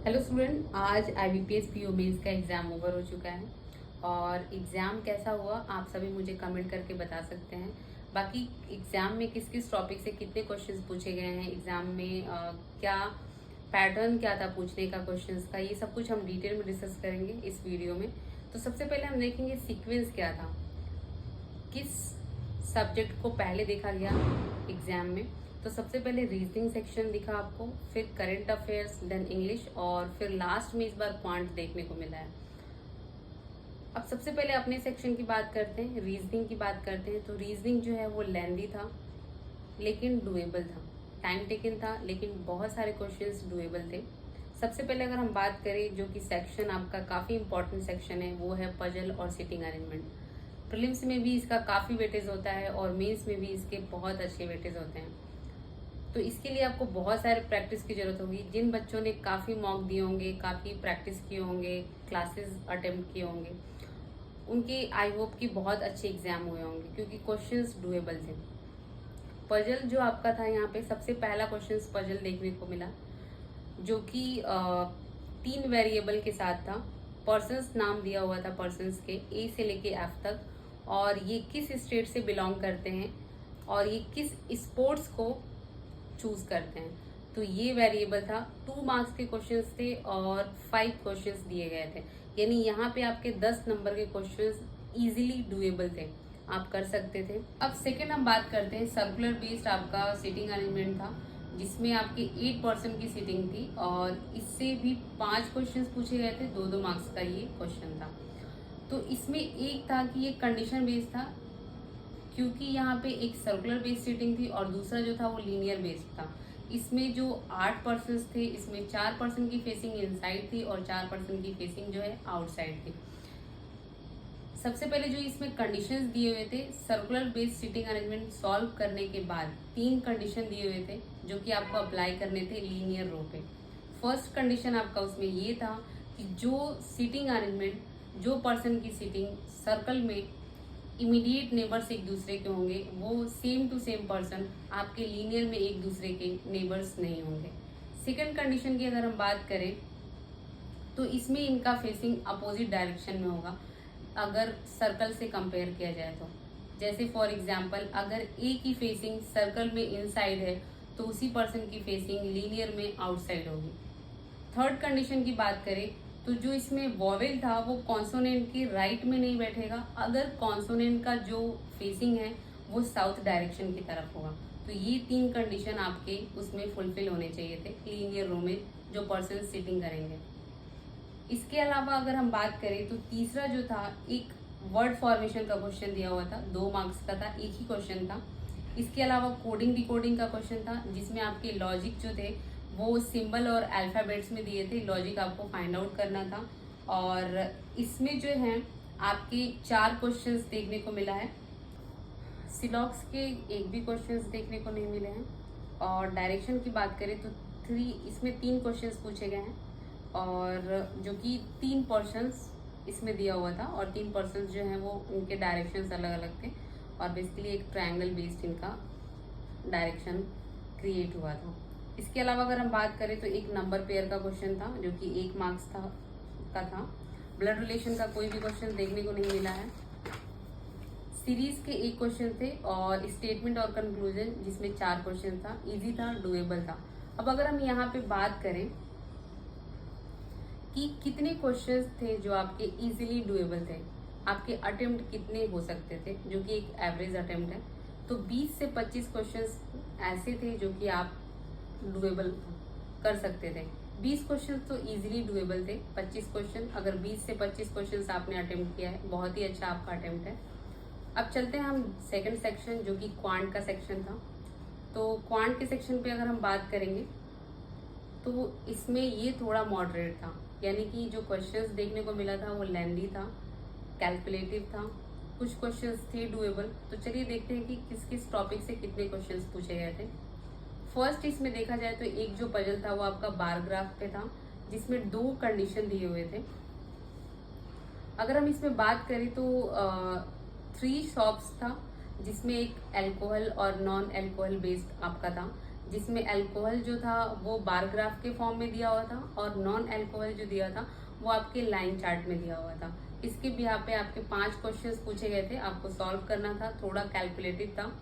Hello student, आज IBPS PO mains का exam over हो चुका है और एग्ज़ाम कैसा हुआ आप सभी मुझे कमेंट करके बता सकते हैं। बाकी एग्ज़ाम में किस किस टॉपिक से कितने क्वेश्चंस पूछे गए हैं, एग्ज़ाम में क्या पैटर्न क्या था पूछने का क्वेश्चंस का, ये सब कुछ हम डिटेल में डिस्कस करेंगे इस वीडियो में। तो सबसे पहले हम देखेंगे सीक्वेंस क्या था, किस सब्जेक्ट को पहले देखा गया एग्जाम में। तो सबसे पहले रीजनिंग सेक्शन दिखा आपको, फिर करंट अफेयर्स, देन इंग्लिश और फिर लास्ट में इस बार क्वांट देखने को मिला है। अब सबसे पहले अपने सेक्शन की बात करते हैं, रीजनिंग की बात करते हैं। तो रीजनिंग जो है वो लेंदी था लेकिन डुएबल था, टाइम टेकन था लेकिन बहुत सारे क्वेश्चंस डुएबल थे। सबसे पहले अगर हम बात करें जो कि सेक्शन आपका काफ़ी इंपॉर्टेंट सेक्शन है, वो है पजल और सिटिंग अरेंजमेंट। प्रीलिम्स में भी इसका काफ़ी वेटेज होता है और मेंस में भी इसके बहुत अच्छे वेटेज होते हैं। तो इसके लिए आपको बहुत सारे प्रैक्टिस की जरूरत होगी। जिन बच्चों ने काफ़ी मॉक दिए होंगे, काफ़ी प्रैक्टिस किए होंगे, क्लासेस अटेम्प्ट किए होंगे, उनके आई होप कि बहुत अच्छे एग्जाम हुए होंगे क्योंकि क्वेश्चंस डुएबल थे। पजल जो आपका था, यहाँ पे सबसे पहला क्वेश्चन पजल देखने को मिला जो कि 3 वेरिएबल के साथ था। पर्सन्स नाम दिया हुआ था, पर्सन्स के ए से लेके एफ तक, और ये किस स्टेट से बिलोंग करते हैं और ये किस स्पोर्ट्स को चूज करते हैं। तो ये वेरिएबल था। 2 मार्क्स के क्वेश्चंस थे और 5 क्वेश्चंस दिए गए थे, यानी यहाँ पे आपके 10 नंबर के क्वेश्चंस इजीली डुएबल थे, आप कर सकते थे। अब सेकेंड हम बात करते हैं, सर्कुलर बेस्ड आपका सीटिंग अरेंजमेंट था जिसमें आपके 8% की सीटिंग थी और इससे भी 5 क्वेश्चंस पूछे गए थे, 2-2 मार्क्स का ये क्वेश्चन था। तो इसमें एक था कि ये कंडीशन बेस्ड था क्योंकि यहाँ पे एक सर्कुलर बेस्ड सीटिंग थी और दूसरा जो था वो लीनियर बेस्ड था। इसमें जो 8% थे, इसमें 4% की फेसिंग इनसाइड थी और 4% की फेसिंग जो है आउटसाइड थी। सबसे पहले जो इसमें कंडीशंस दिए हुए थे, circular based seating arrangement solve करने के बाद 3 कंडीशन दिए हुए थे जो कि आपको अप्लाई करने थे लीनियर रो पे। फर्स्ट कंडीशन आपका उसमें ये था कि जो सीटिंग अरेंजमेंट, जो पर्सन की सीटिंग सर्कल में इमीडिएट नेबर्स एक दूसरे के होंगे, वो सेम टू सेम पर्सन आपके लीनियर में एक दूसरे के नेबर्स नहीं होंगे। सेकंड कंडीशन की अगर हम बात करें तो इसमें इनका फेसिंग अपोजिट डायरेक्शन में होगा अगर सर्कल से कंपेयर किया जाए तो। जैसे फॉर एग्जांपल अगर ए की फेसिंग सर्कल में इनसाइड है तो उसी पर्सन की फेसिंग लीनियर में आउटसाइड होगी। थर्ड कंडीशन की बात करें तो जो इसमें वॉवेल था वो कॉन्सोनेंट के राइट में नहीं बैठेगा अगर कॉन्सोनेंट का जो फेसिंग है वो साउथ डायरेक्शन की तरफ होगा। तो ये 3 कंडीशन आपके उसमें फुलफिल होने चाहिए थे लीनियर रो में जो पर्सन सिटिंग करेंगे। इसके अलावा अगर हम बात करें तो तीसरा जो था, एक वर्ड फॉर्मेशन का क्वेश्चन दिया हुआ था, 2 मार्क्स का था, एक ही क्वेश्चन था। इसके अलावा कोडिंग डिकोडिंग का क्वेश्चन था जिसमें आपके लॉजिक जो थे वो सिंबल और अल्फ़ाबेट्स में दिए थे, लॉजिक आपको फाइंड आउट करना था। और इसमें जो है आपके 4 क्वेश्चंस देखने को मिला है, सिलॉक्स के एक भी क्वेश्चंस देखने को नहीं मिले हैं। और डायरेक्शन की बात करें तो इसमें 3 क्वेश्चंस पूछे गए हैं और जो कि 3 पर्सन्स इसमें दिया हुआ था और 3 पर्सन्स जो हैं वो उनके डायरेक्शंस अलग अलग थे और बेसिकली एक ट्रायंगल बेस्ड इनका डायरेक्शन क्रिएट हुआ था। इसके अलावा अगर हम बात करें तो एक नंबर पेयर का क्वेश्चन था जो कि 1 मार्क्स था। ब्लड रिलेशन का कोई भी क्वेश्चन देखने को नहीं मिला है। सीरीज के 1 क्वेश्चन थे और स्टेटमेंट और कंक्लूजन जिसमें 4 क्वेश्चन था, इजी था, डुएबल था। अब अगर हम यहाँ पे बात करें कि कितने क्वेश्चंस थे जो आपके इजीली डुएबल थे, आपके अटेम्प्ट कितने हो सकते थे, जो कि एक एवरेज अटेम्प्ट है, तो 20 से 25 क्वेश्चंस ऐसे थे जो कि आप डुएबल कर सकते थे। 20 क्वेश्चन तो इजीली डुएबल थे। 25 क्वेश्चन, अगर 20 से 25 क्वेश्चन आपने अटेम्प्ट किया है, बहुत ही अच्छा आपका अटेम्प्ट है। अब चलते हैं हम सेकंड सेक्शन जो कि क्वांट का सेक्शन था। तो क्वांट के सेक्शन पे अगर हम बात करेंगे तो इसमें ये थोड़ा मॉडरेट था, यानी कि जो क्वेश्चंस देखने को मिला था वो लेंदी था, कैलकुलेटिव था, कुछ क्वेश्चंस थे डुएबल। तो चलिए देखते हैं कि किस किस टॉपिक से कितने क्वेश्चंस पूछे गए थे। फर्स्ट इसमें देखा जाए तो एक जो पजल था वो आपका बार ग्राफ पे था जिसमें 2 कंडीशन दिए हुए थे। अगर हम इसमें बात करें तो 3 शॉप्स था जिसमें एक अल्कोहल और नॉन अल्कोहल बेस्ड आपका था, जिसमें अल्कोहल जो था वो बार ग्राफ के फॉर्म में दिया हुआ था और नॉन अल्कोहल जो दिया था वो आपके लाइन चार्ट में दिया हुआ था। इसके बिहार पे आपके 5 क्वेश्चंस पूछे गए थे, आपको सॉल्व करना था, थोड़ा कैलकुलेटिव था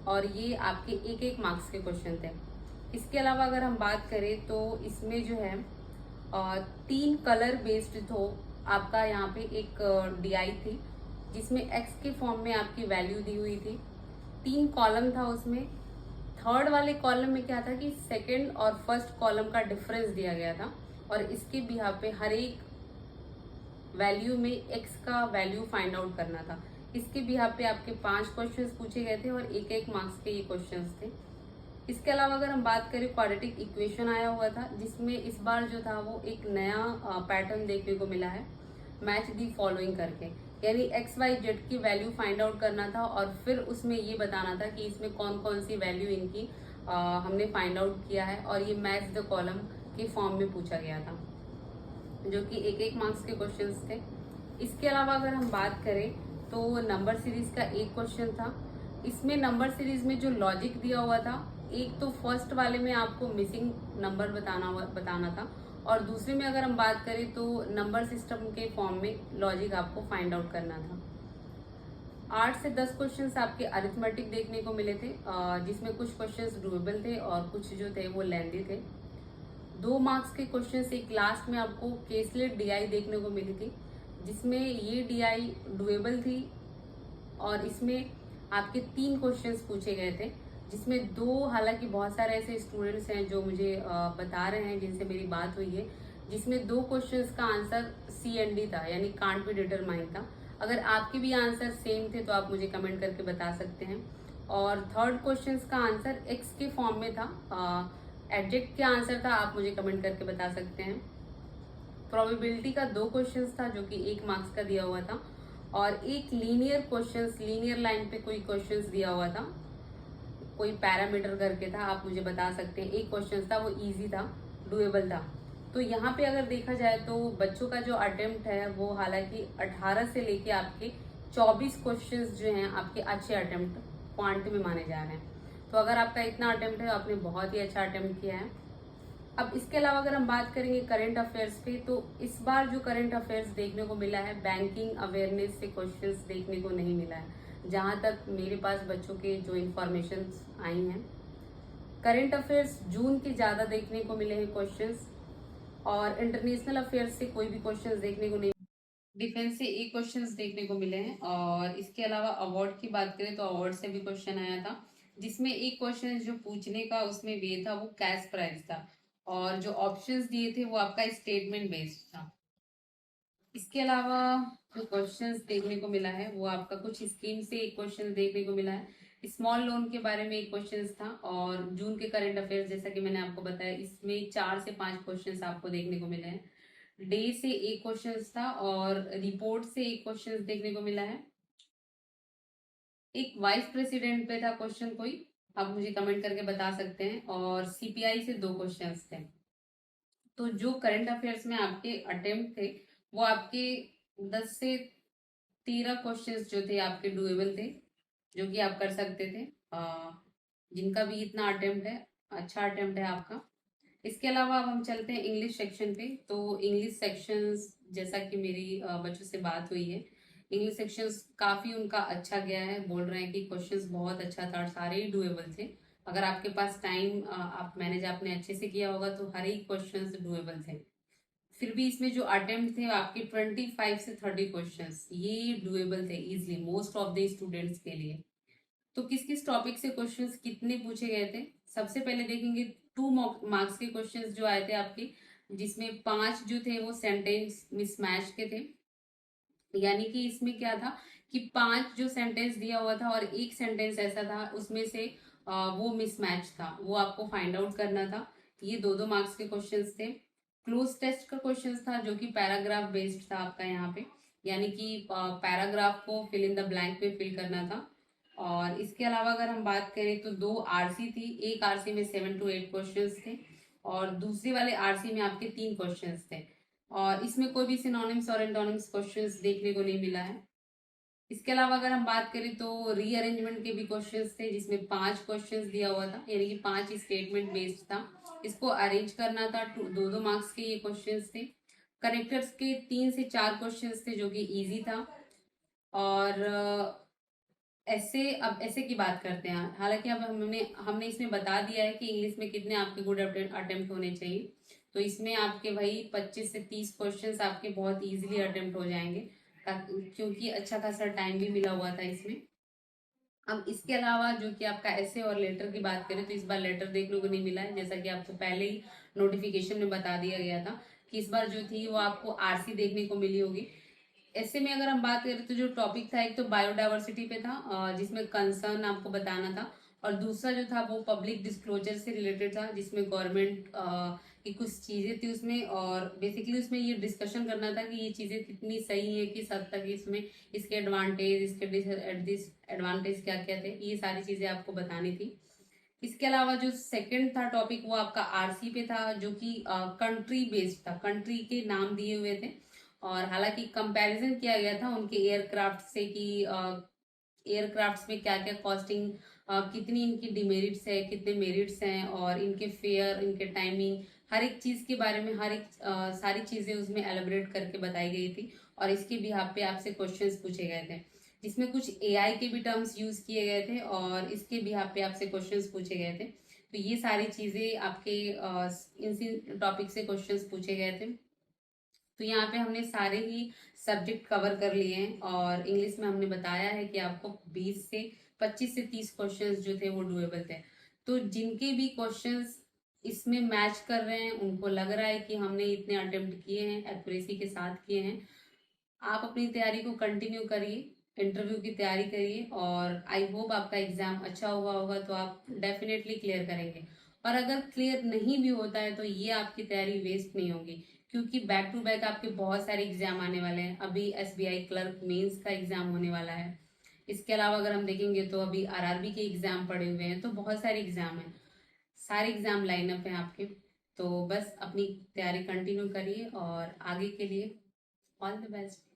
और ये आपके एक एक मार्क्स के क्वेश्चन थे। इसके अलावा अगर हम बात करें तो इसमें जो है 3 कलर बेस्ड तो आपका यहाँ पे एक डीआई थी जिसमें एक्स के फॉर्म में आपकी वैल्यू दी हुई थी। 3 कॉलम था उसमें। थर्ड वाले कॉलम में क्या था कि सेकंड और फर्स्ट कॉलम का डिफरेंस दिया गया था और इसके बिहार पे हर एक वैल्यू में एक्स का वैल्यू फाइंड आउट करना था। इसके बिहार पे आपके 5 क्वेश्चंस पूछे गए थे और एक एक मार्क्स के ये क्वेश्चंस थे। इसके अलावा अगर हम बात करें क्वाड्रेटिक इक्वेशन आया हुआ था जिसमें इस बार जो था वो एक नया पैटर्न देखने को मिला है, मैच दी फॉलोइंग करके, यानी एक्स वाई जेड की वैल्यू फाइंड आउट करना था और फिर उसमें ये बताना था कि इसमें कौन कौन सी वैल्यू इनकी हमने फाइंड आउट किया है और ये मैच द कॉलम के फॉर्म में पूछा गया था जो कि एक एक मार्क्स के क्वेश्चंस थे। इसके अलावा अगर हम बात करें तो नंबर सीरीज का एक क्वेश्चन था। इसमें नंबर सीरीज में जो लॉजिक दिया हुआ था, एक तो फर्स्ट वाले में आपको मिसिंग नंबर बताना था और दूसरे में अगर हम बात करें तो नंबर सिस्टम के फॉर्म में लॉजिक आपको फाइंड आउट करना था। 8 से 10 क्वेश्चंस आपके अरिथमेटिक देखने को मिले थे जिसमें कुछ क्वेश्चंस डुएबल थे और कुछ जो थे वो लेंदी थे। 2 मार्क्स के क्वेश्चंस एक लास्ट में आपको केसलेट डीआई देखने को मिली थी जिसमें ये डीआई डुएबल थी और इसमें आपके 3 क्वेश्चंस पूछे गए थे जिसमें 2, हालांकि बहुत सारे ऐसे स्टूडेंट्स हैं जो मुझे बता रहे हैं जिनसे मेरी बात हुई है, जिसमें 2 क्वेश्चंस का आंसर सी एंड डी था, यानी कांट बी डिटरमाइन था। अगर आपके भी आंसर सेम थे तो आप मुझे कमेंट करके बता सकते हैं। और थर्ड क्वेश्चंस का आंसर एक्स के फॉर्म में था, एडजेक्ट क्या आंसर था आप मुझे कमेंट करके बता सकते हैं। प्रोबेबिलिटी का 2 क्वेश्चंस था जो कि 1 मार्क्स का दिया हुआ था और एक लीनियर क्वेश्चंस, लीनियर लाइन पे कोई क्वेश्चंस दिया हुआ था, कोई पैरामीटर करके था, आप मुझे बता सकते हैं। एक क्वेश्चन था वो इजी था, डुएबल था। तो यहाँ पे अगर देखा जाए तो बच्चों का जो अटेम्प्ट है वो हालांकि 18 से लेके आपके 24 क्वेश्चंस जो हैं आपके अच्छे अटेम्प्ट क्वांट में माने जा रहे हैं। तो अगर आपका इतना अटेम्प्ट है तो आपने बहुत ही अच्छा अटेम्प्ट किया है। अब इसके अलावा अगर हम बात करेंगे करंट अफेयर्स पे तो इस बार जो करंट अफेयर्स देखने को मिला है, बैंकिंग अवेयरनेस से क्वेश्चंस देखने को नहीं मिला है जहां तक मेरे पास बच्चों के जो इंफॉर्मेशन आई हैं। करंट अफेयर्स जून के ज्यादा देखने को मिले हैं क्वेश्चंस और इंटरनेशनल अफेयर्स से कोई भी क्वेश्चंस देखने को नहीं। डिफेंस से एक क्वेश्चंस देखने को मिले हैं और इसके अलावा अवार्ड की बात करें तो अवार्ड से भी क्वेश्चन आया था जिसमें एक क्वेश्चन जो पूछने का उसमें वे था वो कैश प्राइस था और जो ऑप्शंस दिए थे वो आपका स्टेटमेंट बेस्ड था। इसके अलावा जो क्वेश्चंस देखने को मिला है वो आपका कुछ स्कीम से एक क्वेश्चन देखने को मिला है। स्मॉल लोन के बारे में एक क्वेश्चन था और जून के करंट अफेयर्स जैसा कि मैंने आपको बताया इसमें 4 से 5 क्वेश्चंस आपको देखने को मिले हैं। डे से एक क्वेश्चन था और रिपोर्ट से एक क्वेश्चन देखने को मिला है। एक वाइस प्रेसिडेंट पे था क्वेश्चन कोई, आप मुझे कमेंट करके बता सकते हैं और सीपीआई से 2 क्वेश्चंस थे। तो जो करंट अफेयर्स में आपके अटेम्प्ट थे वो आपके 10 से 13 क्वेश्चंस जो थे आपके डुएबल थे जो कि आप कर सकते थे। जिनका भी इतना अटेम्प्ट है, अच्छा अटेम्प्ट है आपका। इसके अलावा अब हम चलते हैं इंग्लिश सेक्शन पे। तो इंग्लिश सेक्शंस जैसा कि मेरी बच्चों से बात हुई है, इंग्लिश सेक्शंस काफी उनका अच्छा गया है, बोल रहे हैं कि क्वेश्चंस बहुत अच्छा था और सारे ही डुएबल थे। अगर आपके पास टाइम आप मैनेज आपने अच्छे से किया होगा तो हर एक क्वेश्चंस डुएबल थे। फिर भी इसमें जो अटेम्प्ट थे आपके 25 से 30 क्वेश्चंस ये डुएबल थे easily most of the students के लिए। तो किस किस टॉपिक से क्वेश्चंस कितने पूछे गए थे, सबसे पहले देखेंगे 2 मार्क्स के क्वेश्चंस जो आए थे आपके, जिसमें 5 जो थे वो सेंटेंस मिसमैच के थे। यानी कि इसमें क्या था कि 5 जो सेंटेंस दिया हुआ था और एक सेंटेंस ऐसा था उसमें से वो मिसमैच था, वो आपको फाइंड आउट करना था। ये 2-2 मार्क्स के क्वेश्चंस थे। क्लोज टेस्ट का क्वेश्चन था जो कि पैराग्राफ बेस्ड था आपका यहाँ पे, यानी कि पैराग्राफ को फिल इन द ब्लैंक पे फिल करना था। और इसके अलावा अगर हम बात करें तो 2 आरसी थी, एक आरसी में 7 to 8 क्वेश्चंस थे और दूसरे वाले आरसी में आपके 3 क्वेश्चंस थे और इसमें कोई भी सिनोनिम्स और एंटोनिम्स क्वेश्चंस देखने को नहीं मिला है। इसके अलावा अगर हम बात करें तो रीअरेंजमेंट के भी क्वेश्चंस थे, जिसमें 5 क्वेश्चंस दिया हुआ था, यानी कि 5 स्टेटमेंट बेस्ड था। इसको अरेंज करना था, 2-2 मार्क्स के ये क्वेश्चंस थे। करेक्टर्स के 3 से 4 क्वेश्चंस थे जो कि इजी था। और ऐसे अब ऐसे की बात करते हैं। हालांकि अब हमने इसमें बता दिया है कि इंग्लिश में कितने आपके गुड अटेम्प्ट होने चाहिए। तो इसमें आपके वही 25 से 30 क्वेश्चंस आपके बहुत इजीली अटेम्प्ट हो जाएंगे, क्योंकि अच्छा खासा टाइम भी मिला हुआ था इसमें। अब इसके अलावा जो कि आपका ऐसे और लेटर की बात करें तो इस बार लेटर देखने को नहीं मिला है, जैसा कि आपको पहले ही नोटिफिकेशन में बता दिया गया था कि इस बार जो थी वो आपको आरसी देखने को मिली होगी। ऐसे में अगर हम बात करें तो जो टॉपिक था, एक तो बायोडाइवर्सिटी पे था, जिसमें कंसर्न आपको बताना था। और दूसरा जो था वो पब्लिक डिस्क्लोजर से रिलेटेड था, जिसमें गवर्नमेंट की कुछ चीजें थी उसमें, और बेसिकली उसमें ये डिस्कशन करना था कि ये चीजें कितनी सही है, किस हद तक इसमें इसके एडवांटेज, इसके डिसएडवांटेज क्या क्या थे, ये सारी चीजें आपको बतानी थी। इसके अलावा जो सेकंड था टॉपिक वो आपका आरसी पे था, जो कि कंट्री बेस्ड था, कंट्री के नाम दिए हुए थे। और हालांकि कंपैरिजन किया गया था उनके एयरक्राफ्ट से कि एयरक्राफ्ट्स में क्या क्या कॉस्टिंग, कितनी इनकी डिमेरिट्स है, कितने मेरिट्स हैं, और इनके फेयर, इनके टाइमिंग, हर एक चीज के बारे में, हर एक सारी चीजें उसमें एलिब्रेट करके बताई गई थी। और इसके बिहाफ पे आपसे क्वेश्चंस पूछे गए थे, जिसमें कुछ एआई के भी टर्म्स यूज किए गए थे और इसके बिहाफ पे आपसे क्वेश्चंस पूछे गए थे। तो ये सारी चीजें आपके इन टॉपिक से क्वेश्चंस पूछे गए थे। तो यहाँ पे हमने सारे ही सब्जेक्ट कवर कर लिए हैं, और इंग्लिश में हमने बताया है कि आपको 20 से 25 से 30 क्वेश्चंस जो थे वो डुएबल थे। तो जिनके भी क्वेश्चंस इसमें मैच कर रहे हैं, उनको लग रहा है कि हमने इतने अटेम्प्ट किए हैं, एक्यूरेसी के साथ किए हैं, आप अपनी तैयारी को कंटिन्यू करिए, इंटरव्यू की तैयारी करिए, और आई होप आपका एग्जाम अच्छा हुआ होगा, तो आप डेफिनेटली क्लियर करेंगे। और अगर क्लियर नहीं भी होता है तो ये आपकी तैयारी वेस्ट नहीं होगी, क्योंकि बैक टू बैक आपके बहुत सारे एग्जाम आने वाले हैं। अभी एसबीआई क्लर्क मेंस का एग्जाम होने वाला है। इसके अलावा अगर हम देखेंगे तो अभी आरआरबी के एग्जाम पड़े हुए हैं, तो बहुत सारे एग्जाम हैं, सारे एग्जाम लाइनअप हैं आपके। तो बस अपनी तैयारी कंटिन्यू करिए और आगे के लिए ऑल द बेस्ट।